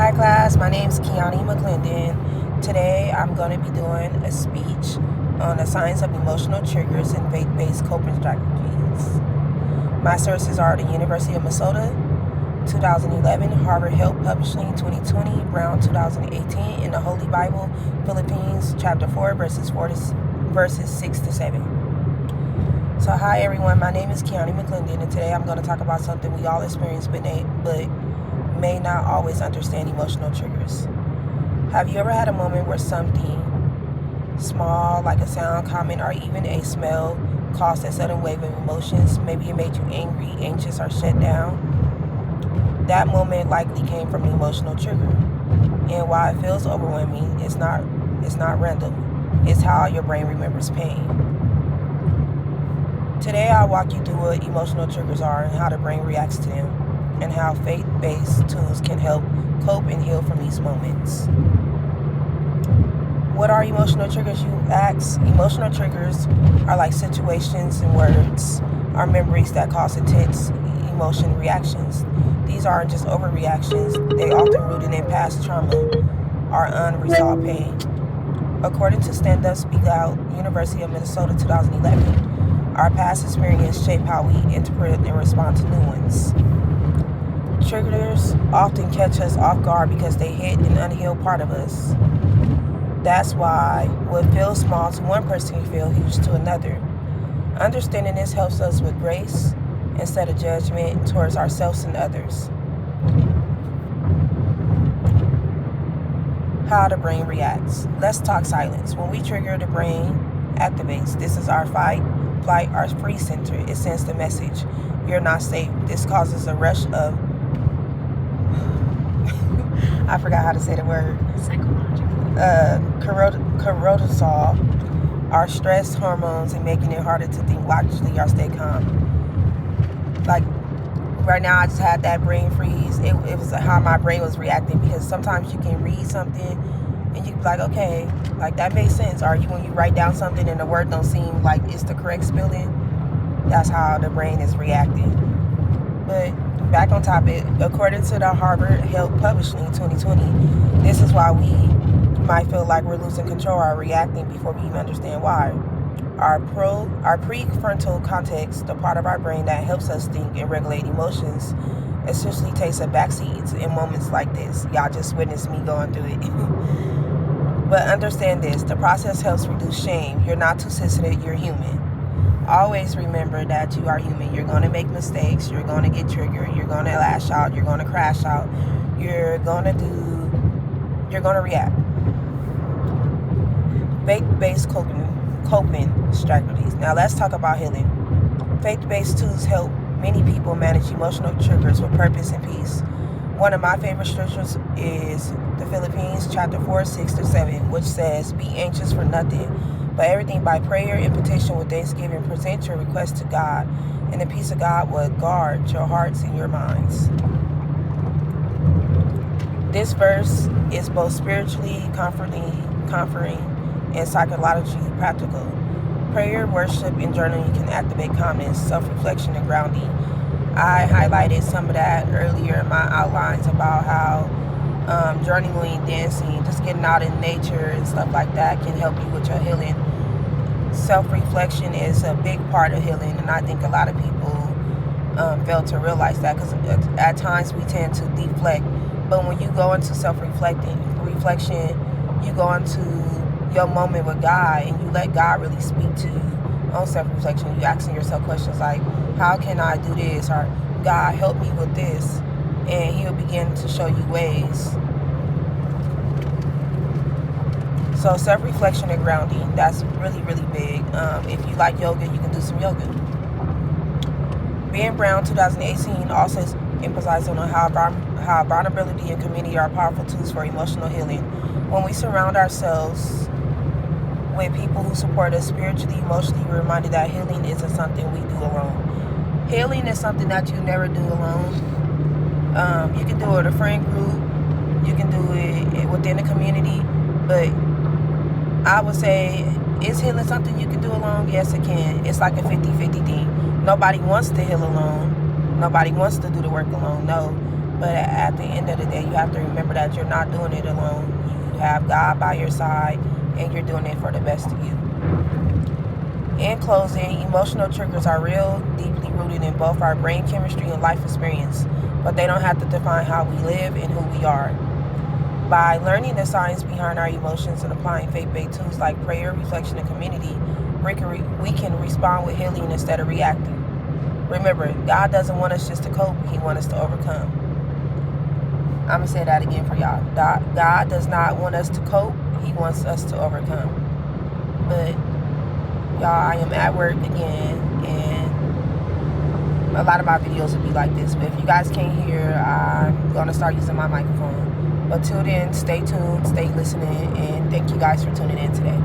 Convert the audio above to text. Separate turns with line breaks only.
Hi class, my name is Kiani McClendon. Today I'm going to be doing a speech on the science of emotional triggers and faith-based coping strategies. My sources are the University of Minnesota, 2011, Harvard Health Publishing, 2020, Brown, 2018, in the Holy Bible, Philippines, chapter 4, verses 6 to 7. So hi everyone, my name is Kiani McClendon, and today I'm going to talk about something we all experience but may not always understand: emotional triggers. Have you ever had a moment where something small, like a sound, comment, or even a smell, caused a sudden wave of emotions? Maybe it made you angry, anxious, or shut down. That moment likely came from an emotional trigger. And while it feels overwhelming, it's not random. It's how your brain remembers pain. Today I'll walk you through what emotional triggers are and how the brain reacts to them, and how faith-based tools can help cope and heal from these moments. What are emotional triggers, you ask? Emotional triggers are like situations and words or memories that cause intense emotion reactions. These aren't just overreactions, they often rooted in past trauma or unresolved pain. According to Stand Up, Speak Out, University of Minnesota, 2011, our past experience shape how we interpret and respond to new ones. Triggers often catch us off guard because they hit an unhealed part of us. That's why what feels small to one person can feel huge to another. Understanding this helps us with grace instead of judgment towards ourselves and others. How the brain reacts. Let's talk silence. When we trigger, the brain activates. This is our fight, flight, or freeze center. It sends the message: you're not safe. This causes a rush of I forgot how to say the word. Cortisol, our stress hormones, and making it harder to think logically or stay calm. Like right now, I just had that brain freeze. It was how my brain was reacting, because sometimes you can read something and you can be like, okay, like that makes sense. Or when you write down something and the word don't seem like it's the correct spelling, that's how the brain is reacting. But back on topic, according to the Harvard Health Publishing 2020, this is why we might feel like we're losing control or reacting before we even understand why. Our prefrontal cortex, the part of our brain that helps us think and regulate emotions, essentially takes a backseat in moments like this. Y'all just witnessed me going through it. But understand this: the process helps reduce shame. You're not too sensitive, you're human. Always remember that you are human. You're going to make mistakes. You're going to get triggered. You're going to lash out. You're going to crash out. You're going to react. Faith-based coping strategies. Now let's talk about healing. Faith-based tools help many people manage emotional triggers with purpose and peace. One of my favorite scriptures is the Philippines, chapter 4, 6 to 7, which says, "Be anxious for nothing, but everything by prayer and petition with thanksgiving, present your request to God, and the peace of God will guard your hearts and your minds." This verse is both spiritually comforting, and psychologically practical. Prayer, worship, and journaling can activate calmness, self-reflection, and grounding. I highlighted some of that earlier in my outlines about how journaling, dancing, just getting out in nature and stuff like that can help you with your healing. Self-reflection is a big part of healing, and I think a lot of people fail to realize that, because at times we tend to deflect. But when you go into reflection, you go into your moment with God and you let God really speak to you on self-reflection. You asking yourself questions like, how can I do this? Or, God, help me with this. And He'll begin to show you ways. So self-reflection and grounding, that's really, really big. If you like yoga, you can do some yoga. Ben Brown, 2018, also emphasized on how vulnerability and community are powerful tools for emotional healing. When we surround ourselves with people who support us spiritually, emotionally, we're reminded that healing isn't something we do alone. Healing is something that you never do alone. You can do it with a friend group. You can do it within the community. But I would say, is healing something you can do alone? Yes, it can. It's like a 50-50 thing. Nobody wants to heal alone. Nobody wants to do the work alone. No. But at the end of the day, you have to remember that you're not doing it alone. You have God by your side, and you're doing it for the best of you. In closing, emotional triggers are real, deeply rooted in both our brain chemistry and life experience, but they don't have to define how we live and who we are. By learning the science behind our emotions and applying faith-based tools like prayer, reflection, and community, we can respond with healing instead of reacting. Remember, God doesn't want us just to cope, He wants us to overcome. I'm going to say that again for y'all. God does not want us to cope, He wants us to overcome. But, y'all, I am at work again, and a lot of my videos will be like this. But if you guys can't hear, I'm going to start using my microphone. But till then, stay tuned, stay listening, and thank you guys for tuning in today.